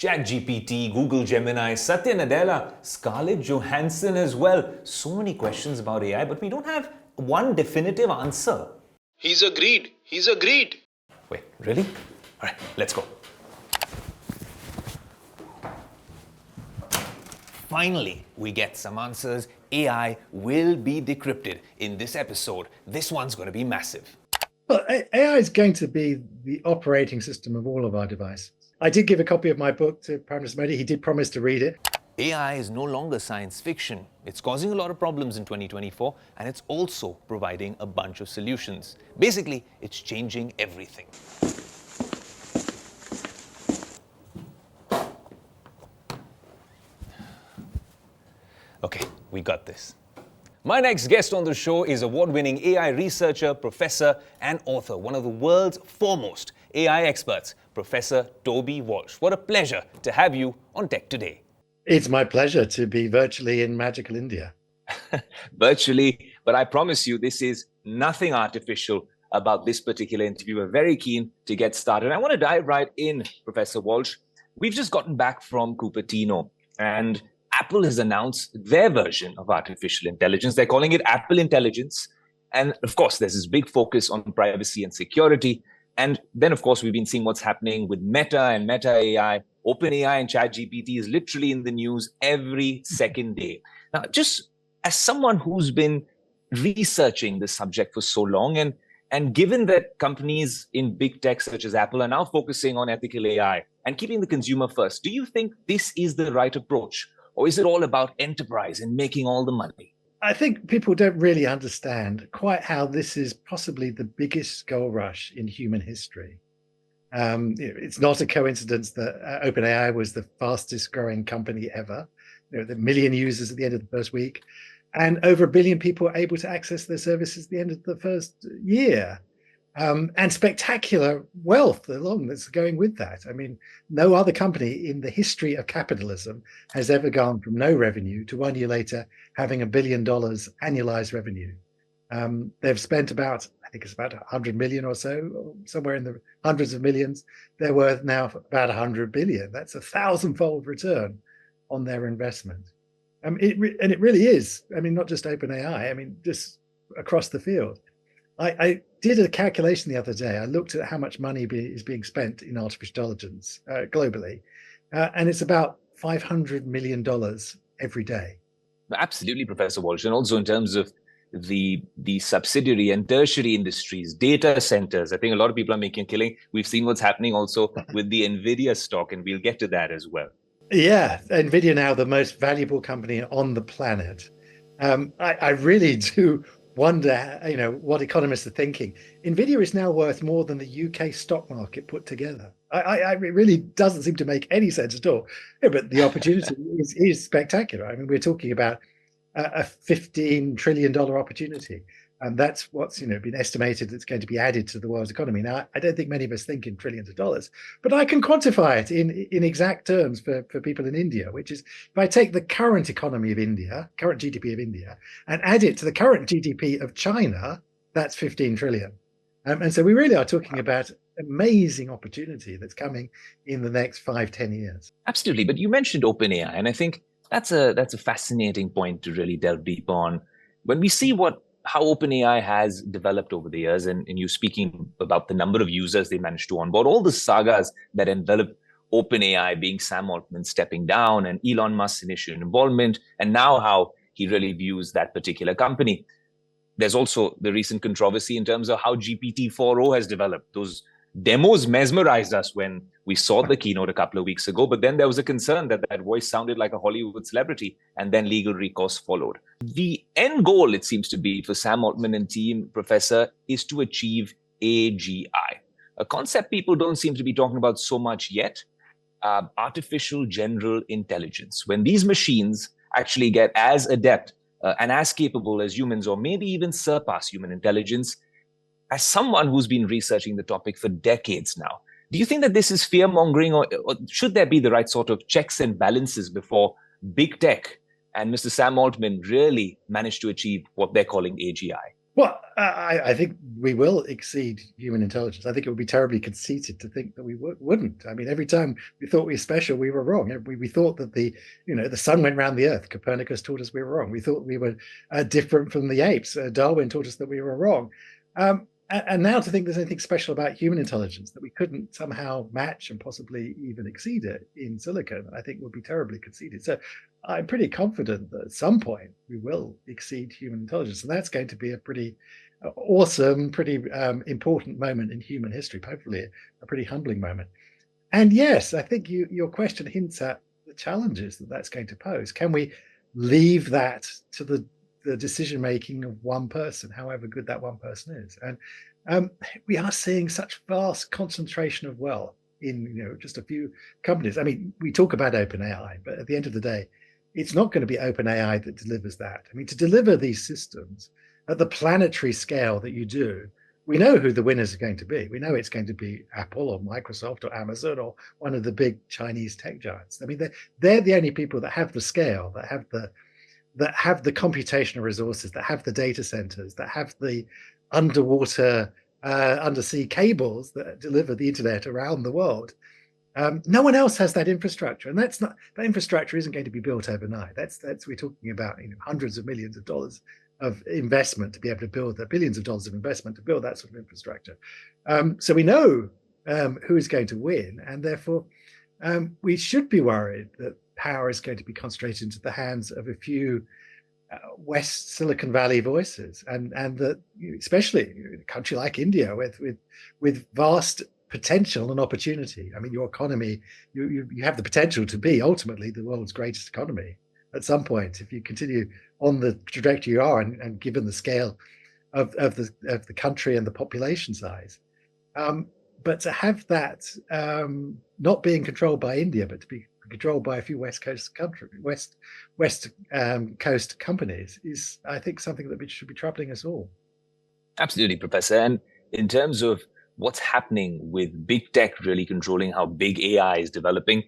ChatGPT, Google Gemini, Satya Nadella, Scarlett Johansson as well. So many questions about AI, but we don't have one definitive answer. He's agreed. He's agreed. Wait, really? All right, let's go. Finally, we get some answers. AI will be decrypted in this episode. This one's going to be massive. Well, AI is going to be the operating system of all of our devices. I did give a copy of my book to Prime Minister Modi. He did promise to read it. AI is no longer science fiction. It's causing a lot of problems in 2024, and it's also providing a bunch of solutions. Basically, it's changing everything. Okay, we got this. My next guest on the show is award-winning AI researcher, professor, and author, one of the world's foremost AI experts, Professor Toby Walsh. What a pleasure to have you on Tech Today. It's my pleasure to be virtually in magical India. Virtually, but I promise you this is nothing artificial about this particular interview. We're very keen to get started. I want to dive right in, Professor Walsh. We've just gotten back from Cupertino, and Apple has announced their version of artificial intelligence. They're calling it Apple Intelligence. And of course, there's this big focus on privacy and security. And then, of course, we've been seeing what's happening with Meta and Meta AI. OpenAI and ChatGPT is literally in the news every second day. Now, just as someone who's been researching this subject for so long, and given that companies in big tech such as Apple are now focusing on ethical AI and keeping the consumer first, do you think this is the right approach? Or is it all about enterprise and making all the money? I think people don't really understand quite how this is possibly the biggest gold rush in human history. It's not a coincidence that OpenAI was the fastest growing company ever. There were 1 million users at the end of the first week, and over 1 billion people were able to access their services at the end of the first year. And spectacular wealth along that's going with that. I mean, no other company in the history of capitalism has ever gone from no revenue to 1 year later having $1 billion annualized revenue. They've spent about, I think it's about 100 million or so, or somewhere in the hundreds of millions. They're worth now about 100 billion. That's a 1,000-fold return on their investment. And it really is. I mean, not just OpenAI. I mean, just across the field. I did a calculation the other day. I looked at how much money is being spent in artificial intelligence globally, and it's about $500 million every day. Absolutely, Professor Walsh. And also in terms of the subsidiary and tertiary industries, data centers, I think a lot of people are making a killing. We've seen what's happening also with the NVIDIA stock, and we'll get to that as well. Yeah, NVIDIA now the most valuable company on the planet. I really do wonder, what economists are thinking. NVIDIA is now worth more than the UK stock market put together. It really doesn't seem to make any sense at all. Yeah, but the opportunity is spectacular. I mean, we're talking about a $15 trillion opportunity. And that's what's been estimated that's going to be added to the world's economy. Now, I don't think many of us think in trillions of dollars, but I can quantify it in exact terms for people in India, which is if I take the current economy of India, current GDP of India, and add it to the current GDP of China, that's 15 trillion. And so we really are talking about amazing opportunity that's coming in the next 5-10 years. Absolutely. But you mentioned OpenAI, and I think that's a fascinating point to really delve deep on. When we see how OpenAI has developed over the years, and you speaking about the number of users they managed to onboard, all the sagas that envelop OpenAI, being Sam Altman stepping down and Elon Musk's initial involvement, and now how he really views that particular company. There's also the recent controversy in terms of how GPT-4o has developed. Those demos mesmerized us when we saw the keynote a couple of weeks ago, but then there was a concern that voice sounded like a Hollywood celebrity, and then legal recourse followed. The end goal, it seems to be, for Sam Altman and team, Professor, is to achieve AGI, a concept people don't seem to be talking about so much yet, artificial general intelligence. When these machines actually get as adept and as capable as humans, or maybe even surpass human intelligence. As someone who's been researching the topic for decades now, do you think that this is fear-mongering, or should there be the right sort of checks and balances before big tech and Mr. Sam Altman really manage to achieve what they're calling AGI? Well, I think we will exceed human intelligence. I think it would be terribly conceited to think that we wouldn't. I mean, every time we thought we were special, we were wrong. We thought that the sun went round the earth. Copernicus taught us we were wrong. We thought we were different from the apes. Darwin taught us that we were wrong. And now to think there's anything special about human intelligence that we couldn't somehow match and possibly even exceed it in silicon, I think would be terribly conceited. So I'm pretty confident that at some point we will exceed human intelligence, and that's going to be a pretty awesome, pretty important moment in human history. Hopefully, a pretty humbling moment. And yes, I think your question hints at the challenges that that's going to pose. Can we leave that to the decision making of one person, however good that one person is? And we are seeing such vast concentration of wealth in just a few companies. I mean, we talk about OpenAI, but at the end of the day, it's not going to be OpenAI that delivers that. I mean, to deliver these systems at the planetary scale that you do, we know who the winners are going to be. We know it's going to be Apple or Microsoft or Amazon or one of the big Chinese tech giants. I mean, they're the only people that have the scale, that have the computational resources, that have the data centers, that have the underwater, undersea cables that deliver the internet around the world. No one else has that infrastructure, and that infrastructure isn't going to be built overnight. We're talking about hundreds of millions of dollars of investment to be able to build that, billions of dollars of investment to build that sort of infrastructure. So we know who is going to win, and therefore we should be worried that power is going to be concentrated into the hands of a few West Silicon Valley voices, and that especially a country like India with vast potential and opportunity. I mean, your economy, you have the potential to be ultimately the world's greatest economy at some point if you continue on the trajectory you are, and given the scale of the country and the population size. But to have that not being controlled by India, but to be controlled by a few West Coast companies is, I think, something that should be troubling us all. Absolutely, Professor. And in terms of what's happening with big tech really controlling how big AI is developing,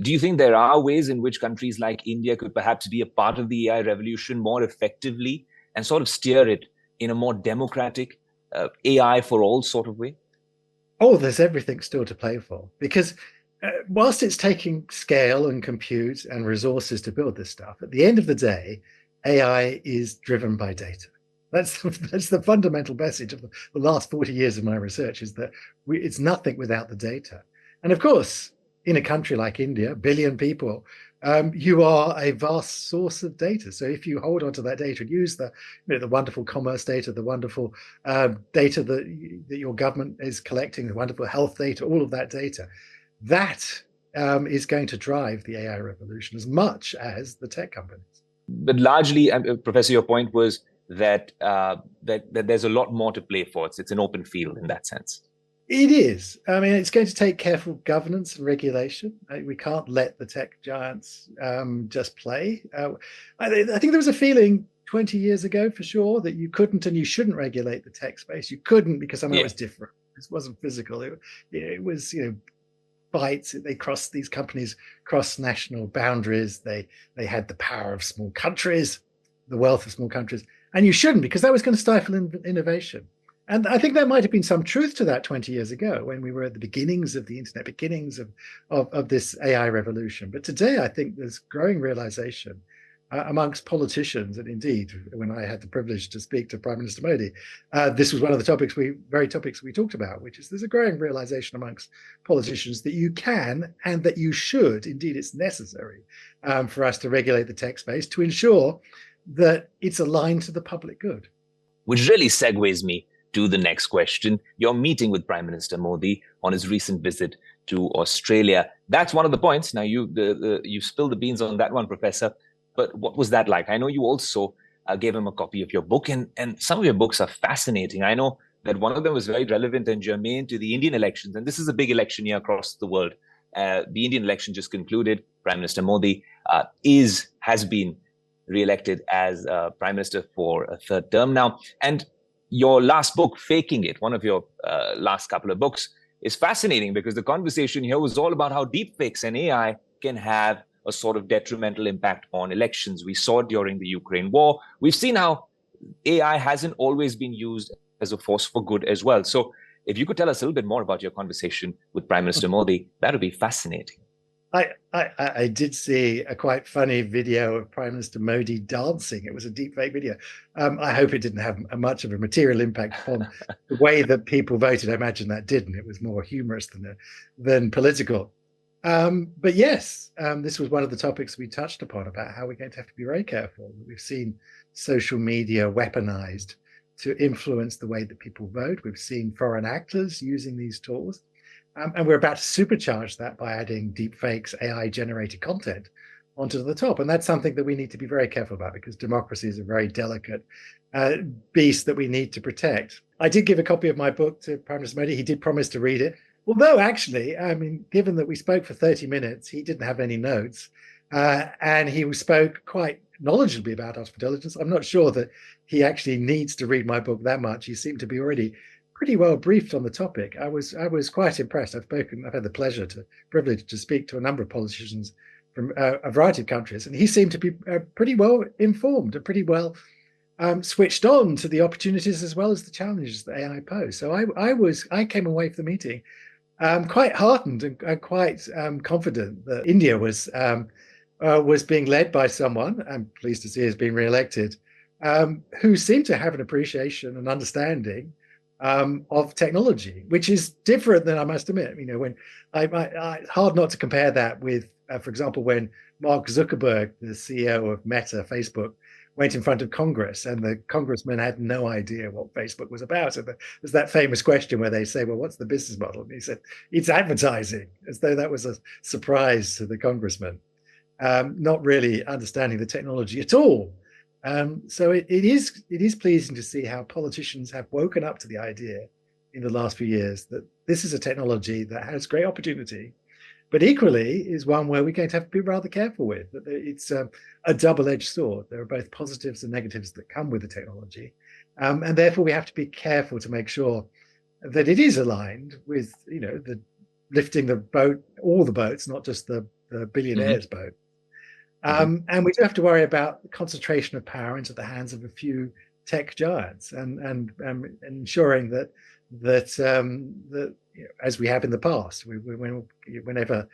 do you think there are ways in which countries like India could perhaps be a part of the AI revolution more effectively and sort of steer it in a more democratic AI for all sort of way? Oh, there's everything still to play for, because whilst it's taking scale and compute and resources to build this stuff, at the end of the day, AI is driven by data. That's the fundamental message of the last 40 years of my research, is that it's nothing without the data. And of course, in a country like India, 1 billion people, you are a vast source of data. So if you hold onto that data and use the wonderful commerce data, the wonderful data that your government is collecting, the wonderful health data, all of that data, that is going to drive the AI revolution as much as the tech companies. But largely, Professor, your point was that there's a lot more to play for. It's an open field in that sense. It is. I mean, it's going to take careful governance and regulation. We can't let the tech giants just play. I think there was a feeling 20 years ago, for sure, that you couldn't and you shouldn't regulate the tech space. You couldn't because somehow it was different. It wasn't physical. It was, fights. These companies cross national boundaries. They had the power of small countries, the wealth of small countries, and you shouldn't, because that was going to stifle innovation. And I think there might have been some truth to that 20 years ago, when we were at the beginnings of the internet, beginnings of this AI revolution. But today, I think there's growing realization amongst politicians, and indeed, when I had the privilege to speak to Prime Minister Modi, this was one of the very topics we talked about, which is there's a growing realization amongst politicians that you can and that you should, indeed it's necessary for us to regulate the tech space to ensure that it's aligned to the public good. Which really segues me to the next question. Your meeting with Prime Minister Modi on his recent visit to Australia. That's one of the points. Now, you spilled the beans on that one, Professor. But what was that like? I know you also gave him a copy of your book, and some of your books are fascinating. I know that one of them was very relevant and germane to the Indian elections. And this is a big election year across the world. The Indian election just concluded. Prime Minister Modi has been re-elected as Prime Minister for a third term now. And your last book, Faking It, one of your last couple of books, is fascinating because the conversation here was all about how deepfakes and AI can have a sort of detrimental impact on elections. We saw it during the Ukraine war. We've seen how AI hasn't always been used as a force for good as well. So if you could tell us a little bit more about your conversation with Prime Minister Modi, that would be fascinating. I did see a quite funny video of Prime Minister Modi dancing. It was a deepfake video. I hope it didn't have much of a material impact upon the way that people voted. I imagine that didn't. It was more humorous than political. But yes, this was one of the topics we touched upon about how we're going to have to be very careful. We've seen social media weaponized to influence the way that people vote. We've seen foreign actors using these tools. And we're about to supercharge that by adding deepfakes, AI-generated content onto the top. And that's something that we need to be very careful about, because democracy is a very delicate beast that we need to protect. I did give a copy of my book to Prime Minister Modi. He did promise to read it. Although, actually, I mean, given that we spoke for 30 minutes, he didn't have any notes. And he spoke quite knowledgeably about artificial intelligence. I'm not sure that he actually needs to read my book that much. He seemed to be already pretty well briefed on the topic. I was quite impressed. I've had the privilege to speak to a number of politicians from a variety of countries, and he seemed to be pretty well informed and pretty well switched on to the opportunities as well as the challenges that AI pose. So I came away from the meeting quite heartened and quite confident that India was being led by someone, I'm pleased to see is being re-elected, who seemed to have an appreciation and understanding of technology, which is different than, I must admit, when hard not to compare that with, for example, when Mark Zuckerberg, the CEO of Meta, Facebook, went in front of Congress and the congressman had no idea what Facebook was about. So there's that famous question where they say, well, what's the business model? And he said, it's advertising, as though that was a surprise to the congressman, not really understanding the technology at all. So it is pleasing to see how politicians have woken up to the idea in the last few years that this is a technology that has great opportunity, but equally is one where we're going to have to be rather careful with. That it's a double-edged sword. There are both positives and negatives that come with the technology, and therefore we have to be careful to make sure that it is aligned with the lifting the boat, all the boats, not just the billionaires' boat. And we do have to worry about the concentration of power into the hands of a few tech giants, and ensuring that as we have in the past, whenever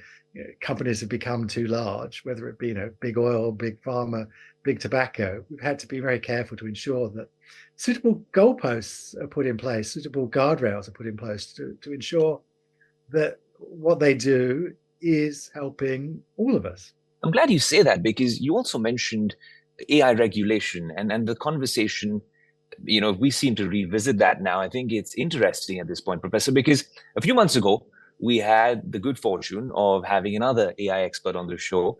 companies have become too large, whether it be big oil, big pharma, big tobacco, we've had to be very careful to ensure that suitable goalposts are put in place, suitable guardrails are put in place to ensure that what they do is helping all of us. I'm glad you say that, because you also mentioned AI regulation and the conversation. We seem to revisit that now. I think it's interesting at this point, Professor, because a few months ago, we had the good fortune of having another AI expert on the show,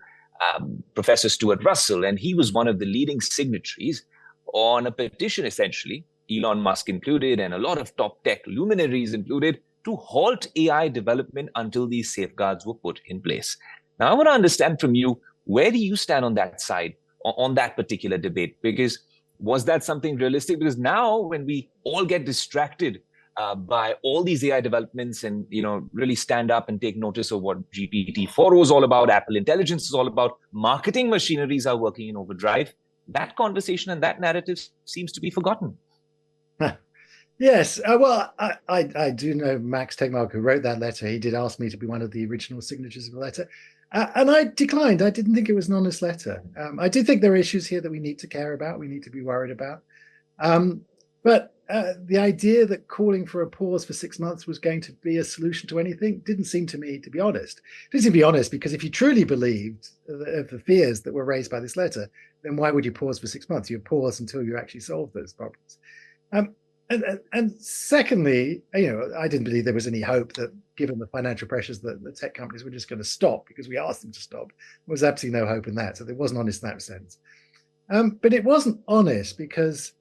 Professor Stuart Russell, and he was one of the leading signatories on a petition, essentially, Elon Musk included, and a lot of top tech luminaries included, to halt AI development until these safeguards were put in place. Now, I want to understand from you, where do you stand on that side, on that particular debate? Because was that something realistic? Because now when we all get distracted by all these AI developments and, really stand up and take notice of what GPT-4 was all about, Apple Intelligence is all about, marketing machineries are working in overdrive, that conversation and that narrative seems to be forgotten. Yes, well, I do know Max Tegmark, who wrote that letter. He did ask me to be one of the original signatures of the letter. And I declined. I didn't think it was an honest letter. I do think there are issues here that we need to care about, we need to be worried about. But the idea that calling for a pause for 6 months was going to be a solution to anything didn't seem to me to be honest. It didn't seem to be honest, because if you truly believed of the fears that were raised by this letter, then why would you pause for 6 months? You'd pause until you actually solve those problems. And secondly, I didn't believe there was any hope that, given the financial pressures, that the tech companies were just going to stop because we asked them to stop. There was absolutely no hope in that. So it wasn't honest in that sense. But it wasn't honest because,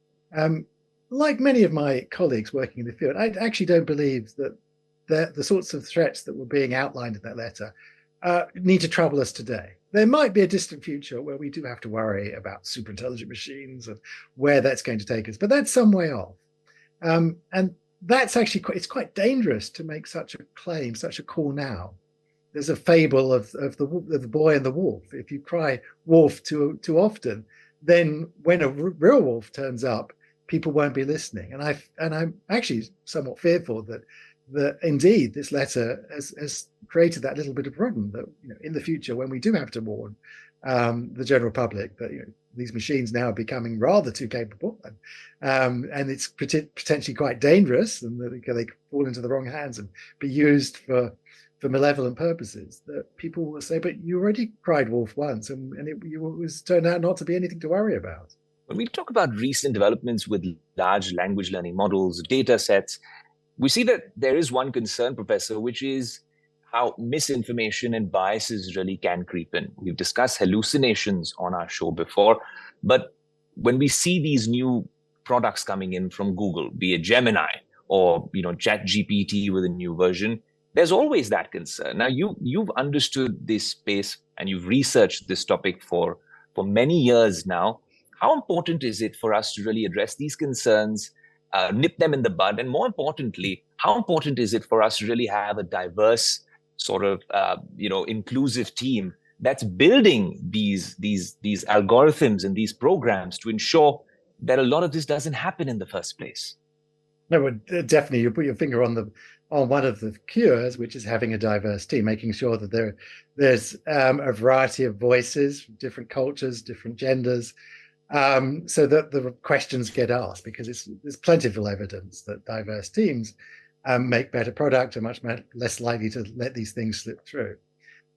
like many of my colleagues working in the field, I actually don't believe that the sorts of threats that were being outlined in that letter need to trouble us today. There might be a distant future where we do have to worry about super intelligent machines and where that's going to take us, but that's some way off. And that's actually it's quite dangerous to make such a claim, such a call now. There's a fable of the boy and the wolf. If you cry wolf too often, then when a real wolf turns up, people won't be listening. And I'm actually somewhat fearful that indeed this letter has created that little bit of problem that, you know, in the future when we do have to warn the general public that, you know, these machines now are becoming rather too capable, and it's potentially quite dangerous, and that they could fall into the wrong hands and be used for malevolent purposes, that people will say, but you already cried wolf once, and it was turned out not to be anything to worry about. When we talk about recent developments with large language learning models, data sets, we see that there is one concern, Professor, which is how misinformation and biases really can creep in. We've discussed hallucinations on our show before, but when we see these new products coming in from Google, be it Gemini or, you know, ChatGPT with a new version, there's always that concern. Now, you've understood this space and you've researched this topic for many years now. How important is it for us to really address these concerns, nip them in the bud, and more importantly, how important is it for us to really have a diverse sort of inclusive team that's building these algorithms and these programs to ensure that a lot of this doesn't happen in the first place? No, definitely, you put your finger on one of the cures, which is having a diverse team, making sure that there's a variety of voices, different cultures, different genders, so that the questions get asked, because there's plentiful evidence that diverse teams make better product, are much less likely to let these things slip through.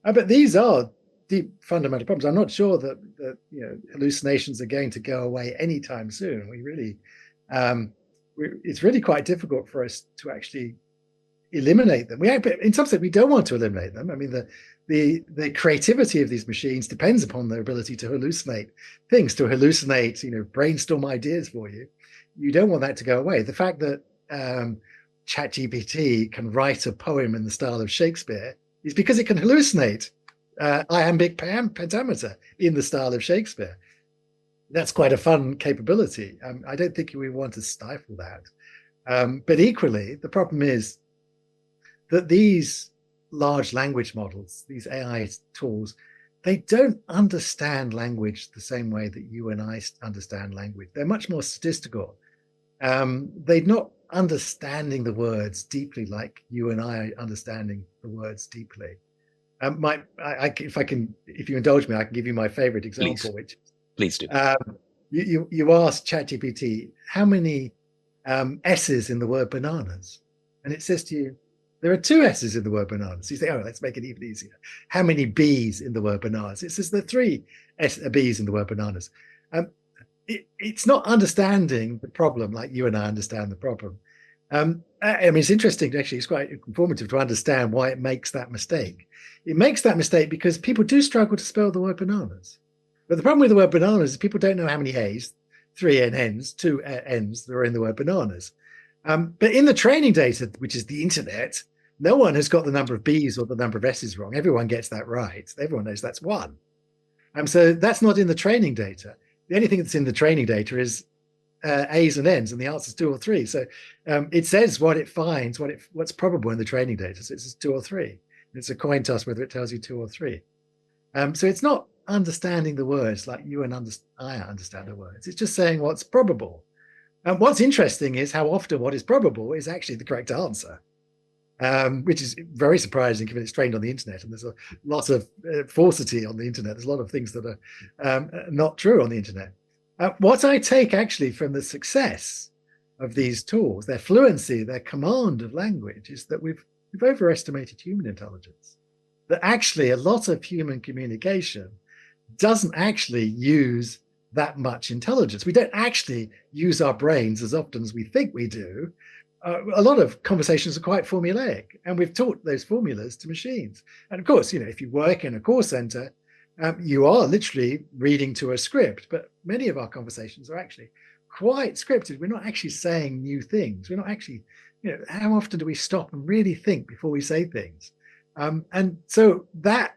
But these are deep fundamental problems. I'm not sure that you know, hallucinations are going to go away anytime soon. It's really quite difficult for us to actually eliminate them. In some sense, we don't want to eliminate them. I mean, the creativity of these machines depends upon their ability to hallucinate things, to hallucinate, you know, brainstorm ideas for you. You don't want that to go away. The fact that ChatGPT can write a poem in the style of Shakespeare is because it can hallucinate iambic pentameter in the style of Shakespeare. That's quite a fun capability. I don't think we want to stifle that. But equally, the problem is that these large language models, these AI tools, they don't understand language the same way that you and I understand language. They're much more statistical. They're not understanding the words deeply like you and I are understanding the words deeply. If you indulge me, I can give you my favorite example. Please do. You ask ChatGPT how many S's in the word bananas, and it says to you, there are 2 S's in the word bananas. You say, oh, let's make it even easier. How many B's in the word bananas? It says there are 3 B's in the word bananas. It's not understanding the problem like you and I understand the problem. I mean, it's interesting, actually, it's quite informative to understand why it makes that mistake. It makes that mistake because people do struggle to spell the word bananas. But the problem with the word bananas is people don't know how many A's, 3 N's, 2 N's that are in the word bananas. But in the training data, which is the internet, no one has got the number of B's or the number of S's wrong. Everyone gets that right. Everyone knows that's 1. So that's not in the training data. The only thing that's in the training data is A's and N's, and the answer is 2 or 3. So it says what it finds, what's probable in the training data. So it says 2 or 3. And it's a coin toss whether it tells you 2 or 3. So it's not understanding the words like you and I understand the words. It's just saying what's probable. And what's interesting is how often what is probable is actually the correct answer, which is very surprising given it's trained on the internet, and there's a lot of falsity on the internet. There's a lot of things that are not true on the internet. What I take actually from the success of these tools, their fluency, their command of language, is that we've overestimated human intelligence. That actually a lot of human communication doesn't actually use that much intelligence. We don't actually use our brains as often as we think we do. A lot of conversations are quite formulaic, and we've taught those formulas to machines. And of course, you know, if you work in a call center, you are literally reading to a script, but many of our conversations are actually quite scripted. We're not actually saying new things. We're not actually, you know, how often do we stop and really think before we say things? And so that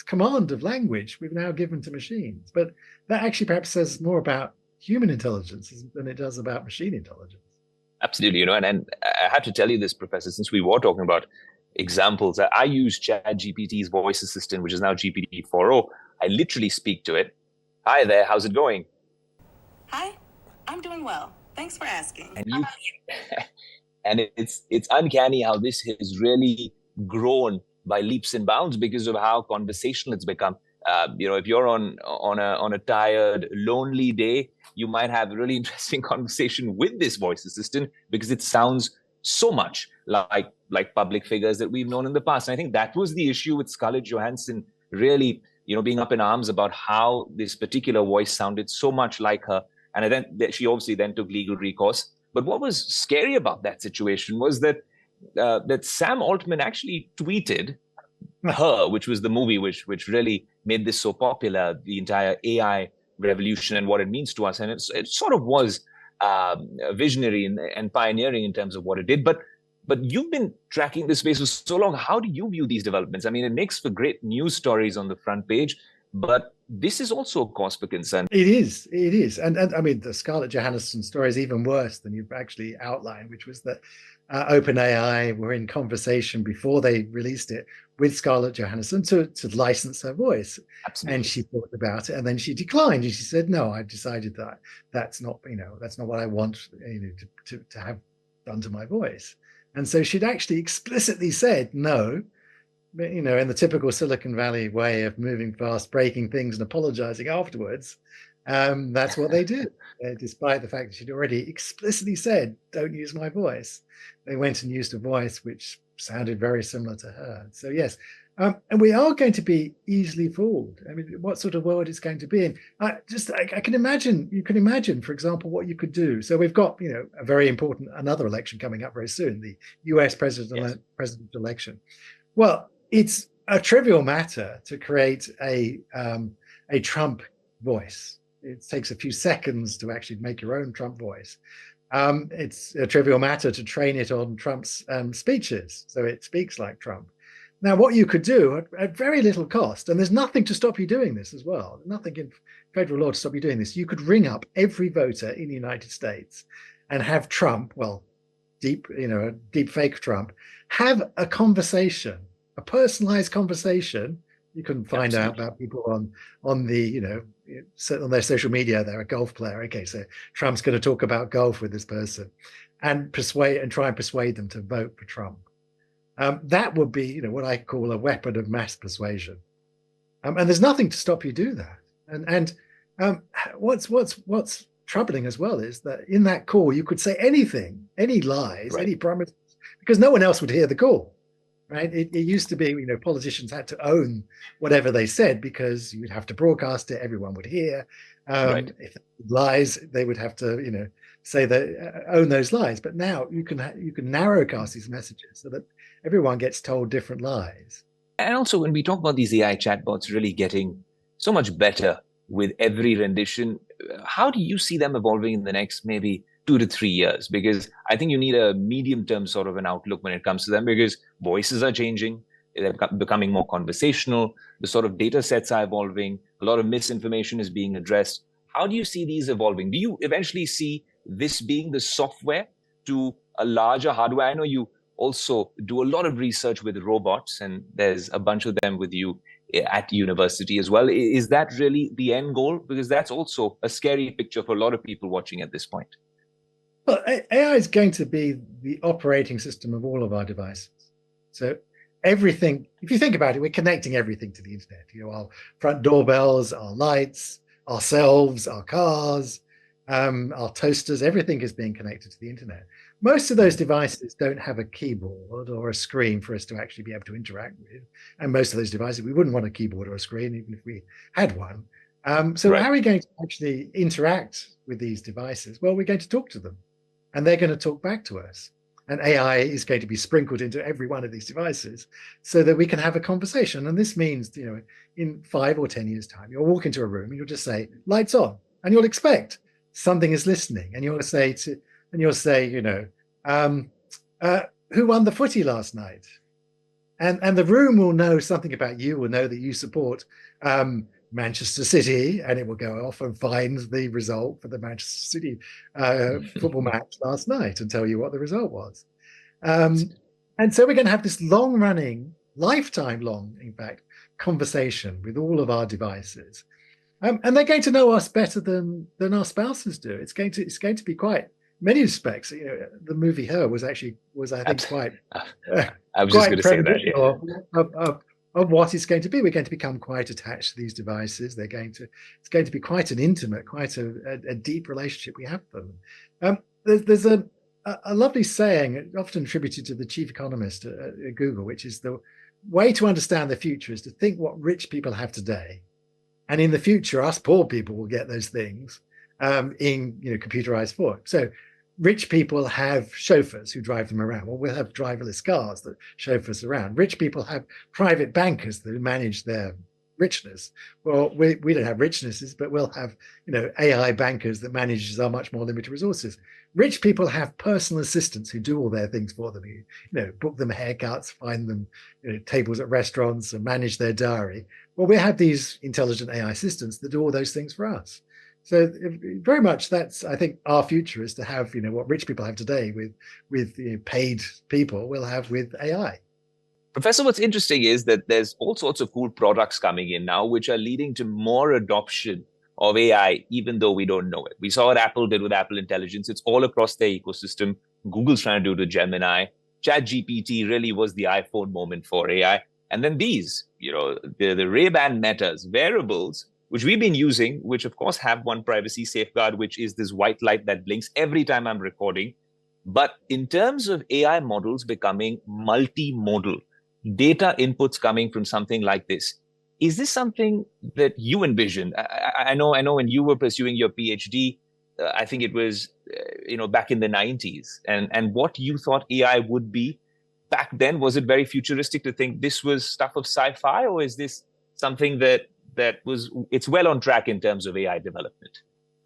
command of language we've now given to machines, but that actually perhaps says more about human intelligence than it does about machine intelligence. Absolutely, you know, and I had to tell you this, Professor, since we were talking about examples. I use ChatGPT's voice assistant, which is now GPT 4.0. I literally speak to it. Hi there, how's it going? Hi, I'm doing well. Thanks for asking. And you and it's uncanny how this has really grown by leaps and bounds because of how conversational it's become. If you're on a tired, lonely day, you might have a really interesting conversation with this voice assistant because it sounds so much like public figures that we've known in the past. And I think that was the issue with Scarlett Johansson, really, being up in arms about how this particular voice sounded so much like her. And then she obviously then took legal recourse. But what was scary about that situation was that Sam Altman actually tweeted Her, which was the movie which really made this so popular, the entire AI revolution and what it means to us. And it sort of was visionary and pioneering in terms of what it did. But you've been tracking this space for so long. How do you view these developments? I mean, it makes for great news stories on the front page, but this is also a cause for concern. It is. And I mean, the Scarlett Johansson story is even worse than you've actually outlined, which was that OpenAI were in conversation before they released it with Scarlett Johansson to license her voice. Absolutely. And she thought about it, and then she declined, and she said, "No, I've decided that that's not what I want to have done to my voice." And so she'd actually explicitly said no, in the typical Silicon Valley way of moving fast, breaking things, and apologizing afterwards. That's what they did, despite the fact that she'd already explicitly said, "Don't use my voice." They went and used a voice which sounded very similar to her. So yes, and we are going to be easily fooled. I mean, what sort of world it's going to be in? I can imagine. You can imagine, for example, what you could do. So we've got a very important another election coming up very soon, the U.S. president election. Well, it's a trivial matter to create a Trump voice. It takes a few seconds to actually make your own Trump voice. It's a trivial matter to train it on Trump's speeches, so it speaks like Trump. Now, what you could do at very little cost, and there's nothing to stop you doing this as well, nothing in federal law to stop you doing this, you could ring up every voter in the United States and have Trump, deep fake Trump, have a conversation, a personalized conversation. You can find out about people on their social media. They're a golf player. Okay, so Trump's going to talk about golf with this person, and try and persuade them to vote for Trump. That would be, what I call a weapon of mass persuasion. And there's nothing to stop you do that. And what's troubling as well is that in that call you could say anything, any lies, any promises, because no one else would hear the call. Right? It used to be, politicians had to own whatever they said because you'd have to broadcast it, everyone would hear. If lies, they would have to, say that own those lies. But now you can narrowcast these messages so that everyone gets told different lies. And also, when we talk about these AI chatbots really getting so much better with every rendition, how do you see them evolving in the next maybe 2 to 3 years? Because I think you need a medium-term sort of an outlook when it comes to them, because voices are changing, they're becoming more conversational, the sort of data sets are evolving, a lot of misinformation is being addressed. How do you see these evolving? Do you eventually see this being the software to a larger hardware? I know you also do a lot of research with robots, and there's a bunch of them with you at university as well. Is that really the end goal? Because that's also a scary picture for a lot of people watching at this point. Well, AI is going to be the operating system of all of our devices. So everything, if you think about it, we're connecting everything to the internet. Our front doorbells, our lights, ourselves, our cars, our toasters, everything is being connected to the internet. Most of those devices don't have a keyboard or a screen for us to actually be able to interact with. And most of those devices, we wouldn't want a keyboard or a screen, even if we had one. So how are we going to actually interact with these devices? Well, we're going to talk to them, and they're going to talk back to us. And AI is going to be sprinkled into every one of these devices so that we can have a conversation. And this means, in 5 or 10 years' time, you'll walk into a room and you'll just say, "Lights on," and you'll expect something is listening, and you'll say, "Who won the footy last night?" And the room will know something about you, will know that you support Manchester City, and it will go off and find the result for the Manchester City football match last night and tell you what the result was. And so we're going to have this long-running, lifetime long, in fact, conversation with all of our devices. And they're going to know us better than our spouses do. It's going to be quite many respects. The movie Her was I think quite I was just going quite to say that. Yeah. premonition of what it's going to be. We're going to become quite attached to these devices. It's going to be quite an intimate, quite a deep relationship we have with them. There's a lovely saying, often attributed to the chief economist at Google, which is the way to understand the future is to think what rich people have today, and in the future, us poor people will get those things in computerized form. So rich people have chauffeurs who drive them around. Well, we'll have driverless cars that chauffeur us around. Rich people have private bankers that manage their richness. Well, we don't have richnesses, but we'll have AI bankers that manages our much more limited resources. Rich people have personal assistants who do all their things for them. Book them haircuts, find them tables at restaurants, and manage their diary. Well, we have these intelligent AI assistants that do all those things for us. So very much that's, I think, our future is to have what rich people have today with paid people we'll have with AI. Professor, what's interesting is that there's all sorts of cool products coming in now, which are leading to more adoption of AI, even though we don't know it. We saw what Apple did with Apple Intelligence. It's all across their ecosystem. Google's trying to do it with Gemini. ChatGPT really was the iPhone moment for AI. And then these, the Ray-Ban Metas, wearables, which we've been using, which of course have one privacy safeguard, which is this white light that blinks every time I'm recording. But in terms of AI models becoming multimodal, data inputs coming from something like this, is this something that you envision? I know when you were pursuing your PhD, I think it was back in the 90s, and what you thought AI would be back then, was it very futuristic to think this was stuff of sci-fi, or is this something it's well on track in terms of AI development?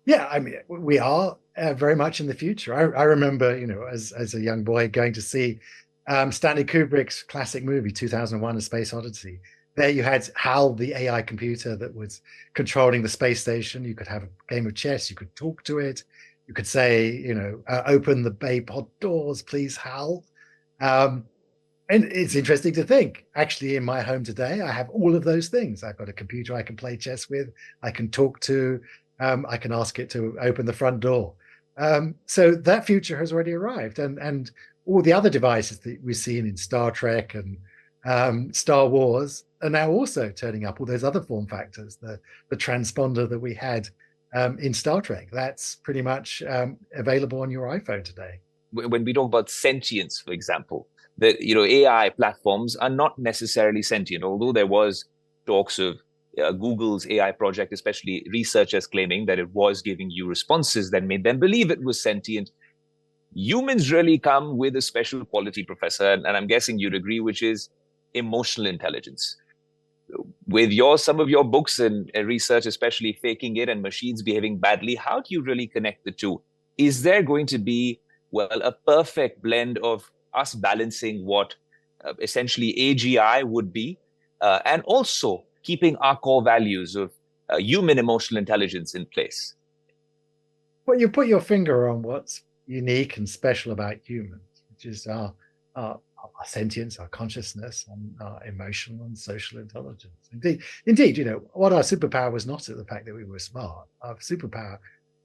Yeah, I mean, we are very much in the future. I remember, as a young boy going to see Stanley Kubrick's classic movie 2001: A Space Odyssey. There you had HAL, the AI computer that was controlling the space station. You could have a game of chess. You could talk to it. You could say, open the bay pod doors, please, HAL. And it's interesting to think, actually, in my home today, I have all of those things. I've got a computer I can play chess with. I can talk to. I can ask it to open the front door. So that future has already arrived. And all the other devices that we've seen in Star Trek and Star Wars are now also turning up. All those other form factors, the transponder that we had in Star Trek, that's pretty much available on your iPhone today. When we talk about sentience, for example, that AI platforms are not necessarily sentient, although there was talks of Google's AI project, especially researchers claiming that it was giving you responses that made them believe it was sentient. Humans really come with a special quality, Professor, and I'm guessing you'd agree, which is emotional intelligence. With some of your books and research, especially Faking It and Machines Behaving Badly, how do you really connect the two? Is there going to be, a perfect blend of us balancing what essentially AGI would be, and also keeping our core values of human emotional intelligence in place? Well, you put your finger on what's unique and special about humans, which is our sentience, our consciousness, and our emotional and social intelligence. Indeed, what our superpower was not the fact that we were smart. Our superpower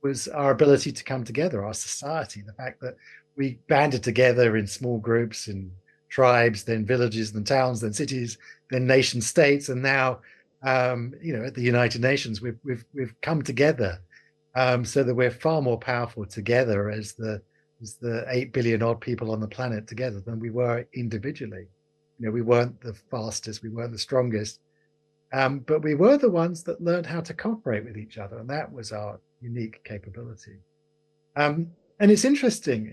was our ability to come together, our society, the fact that we banded together in small groups, in tribes, then villages, then towns, then cities, then nation states, and now, at the United Nations, we've come together so that we're far more powerful together as the 8 billion odd people on the planet together than we were individually. We weren't the fastest, we weren't the strongest, but we were the ones that learned how to cooperate with each other, and that was our unique capability. And it's interesting,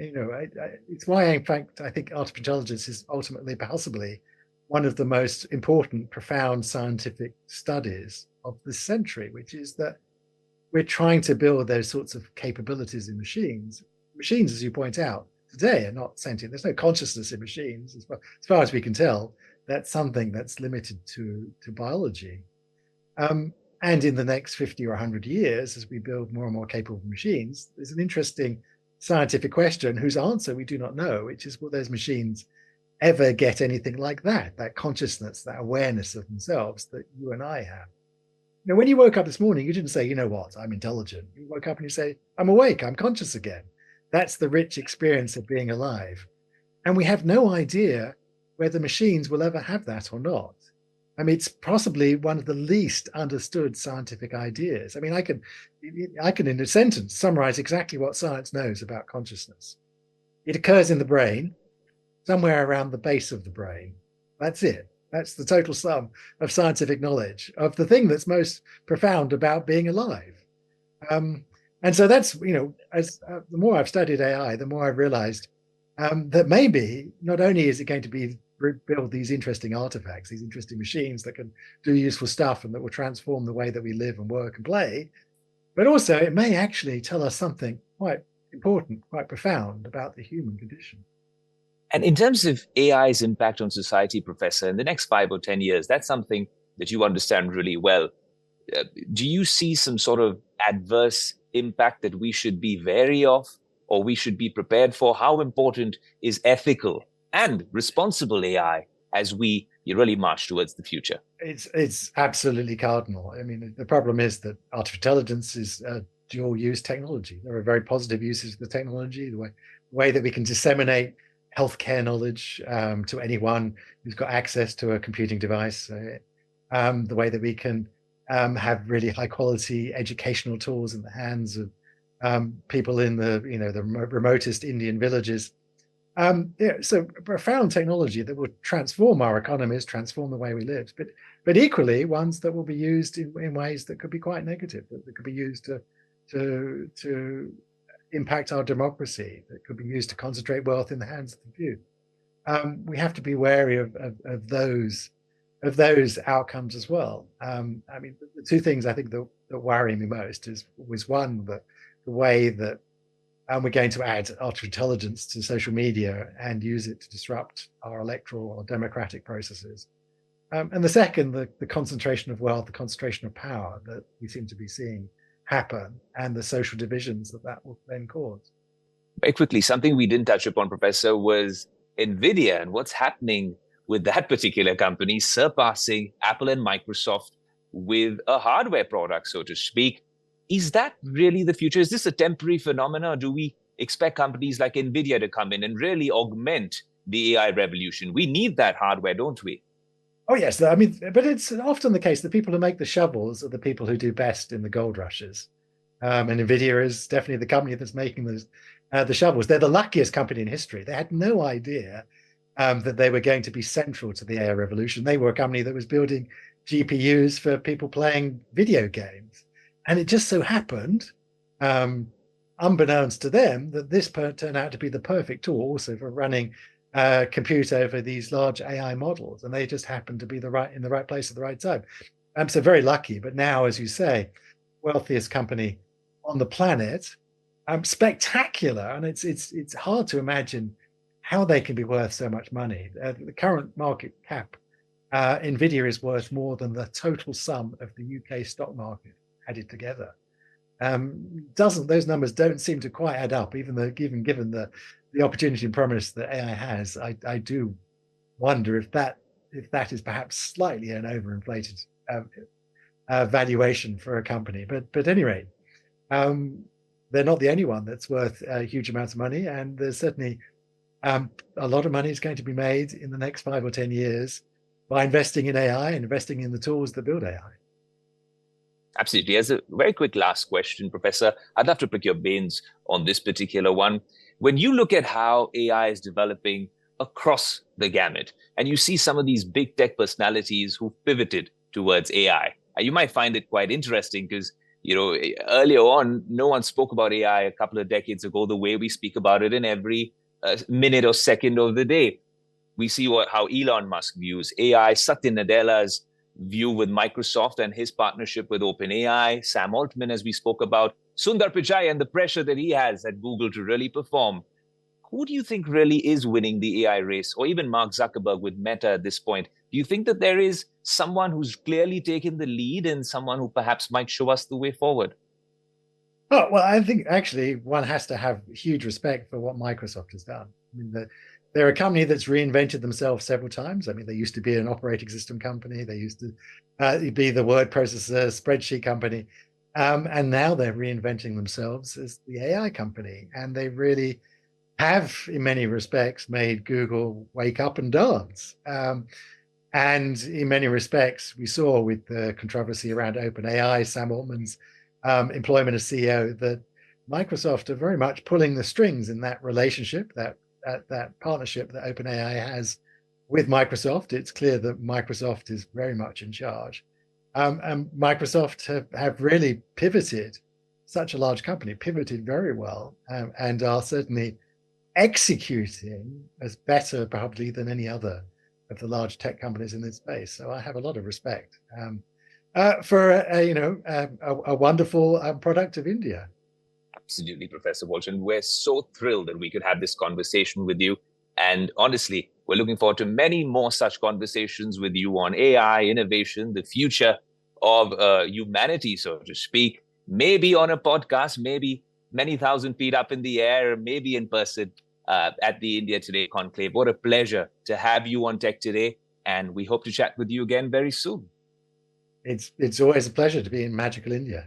it's why, in fact, I think artificial intelligence is ultimately, possibly, one of the most important, profound scientific studies of this century, which is that we're trying to build those sorts of capabilities in machines. Machines, as you point out, today are not sentient. There's no consciousness in machines, as far as we can tell. That's something that's limited to biology. And in the next 50 or 100 years, as we build more and more capable machines, there's an interesting scientific question whose answer we do not know, which is, will those machines ever get anything like that consciousness, that awareness of themselves that you and I have? Now, when you woke up this morning, you didn't say, you know what, I'm intelligent. You woke up and you say, I'm awake, I'm conscious again. That's the rich experience of being alive. And we have no idea whether machines will ever have that or not. I mean, it's possibly one of the least understood scientific ideas. I mean, I can in a sentence summarize exactly what science knows about consciousness. It occurs in the brain, somewhere around the base of the brain. That's it. That's the total sum of scientific knowledge of the thing that's most profound about being alive. And so that's, as the more I've studied AI, the more I've realized that maybe not only is it going to be build these interesting artifacts, these interesting machines that can do useful stuff and that will transform the way that we live and work and play, but also it may actually tell us something quite important, quite profound about the human condition. And in terms of AI's impact on society, Professor, in the next 5 or 10 years, that's something that you understand really well. Do you see some sort of adverse impact that we should be wary of or we should be prepared for? How important is ethical and responsible AI as we really march towards the future? It's absolutely cardinal. I mean, the problem is that artificial intelligence is a dual use technology. There are very positive uses of the technology, the way that we can disseminate healthcare knowledge to anyone who's got access to a computing device, the way that we can have really high quality educational tools in the hands of people in the remotest Indian villages. So profound technology that would transform our economies, transform the way we live, but equally ones that will be used in ways that could be quite negative, that could be used to impact our democracy, that could be used to concentrate wealth in the hands of the few. We have to be wary of those outcomes as well. I mean, the two things I think that worry me most was one, the way that we're going to add artificial intelligence to social media and use it to disrupt our electoral or democratic processes. And the second, the concentration of wealth, the concentration of power that we seem to be seeing happen, and the social divisions that will then cause. Very quickly, something we didn't touch upon, Professor, was NVIDIA and what's happening with that particular company surpassing Apple and Microsoft with a hardware product, so to speak. Is that really the future? Is this a temporary phenomenon? Or do we expect companies like NVIDIA to come in and really augment the AI revolution? We need that hardware, don't we? Oh, yes. I mean, but it's often the case the people who make the shovels are the people who do best in the gold rushes. And NVIDIA is definitely the company that's making the shovels. They're the luckiest company in history. They had no idea that they were going to be central to the AI revolution. They were a company that was building GPUs for people playing video games. And it just so happened, unbeknownst to them, that this turned out to be the perfect tool also for running compute over these large AI models, and they just happened to be in the right place at the right time. So very lucky. But now, as you say, wealthiest company on the planet, spectacular, and it's hard to imagine how they can be worth so much money. The current market cap, NVIDIA is worth more than the total sum of the UK stock market added together. Those numbers don't seem to quite add up, even given the opportunity and promise that AI has. I do wonder if that is perhaps slightly an overinflated valuation for a company. But at any rate, they're not the only one that's worth huge amounts of money, and there's certainly a lot of money is going to be made in the next 5 or 10 years by investing in AI and investing in the tools that build AI. Absolutely. As a very quick last question, Professor, I'd love to pick your brains on this particular one. When you look at how AI is developing across the gamut, and you see some of these big tech personalities who pivoted towards AI, you might find it quite interesting because, earlier on, no one spoke about AI a couple of decades ago the way we speak about it in every minute or second of the day. We see how Elon Musk views AI, Satya Nadella's view with Microsoft and his partnership with OpenAI, Sam Altman, as we spoke about, Sundar Pichai and the pressure that he has at Google to really perform. Who do you think really is winning the AI race, or even Mark Zuckerberg with Meta at this point? Do you think that there is someone who's clearly taken the lead and someone who perhaps might show us the way forward? Oh, well, I think actually one has to have huge respect for what Microsoft has done. I mean, they're a company that's reinvented themselves several times. I mean, they used to be an operating system company. They used to be the word processor spreadsheet company. And now they're reinventing themselves as the AI company. And they really have, in many respects, made Google wake up and dance. And in many respects, we saw with the controversy around OpenAI, Sam Altman's employment as CEO, that Microsoft are very much pulling the strings in that relationship, that partnership that OpenAI has with Microsoft. It's clear that Microsoft is very much in charge. And Microsoft have really pivoted, such a large company, pivoted very well, and are certainly executing as better probably than any other of the large tech companies in this space. So I have a lot of respect for a wonderful product of India. Absolutely, Professor Walsh. And we're so thrilled that we could have this conversation with you. And honestly, we're looking forward to many more such conversations with you on AI, innovation, the future of humanity, so to speak. Maybe on a podcast, maybe many thousand feet up in the air, maybe in person at the India Today Conclave. What a pleasure to have you on Tech Today. And we hope to chat with you again very soon. It's always a pleasure to be in magical India.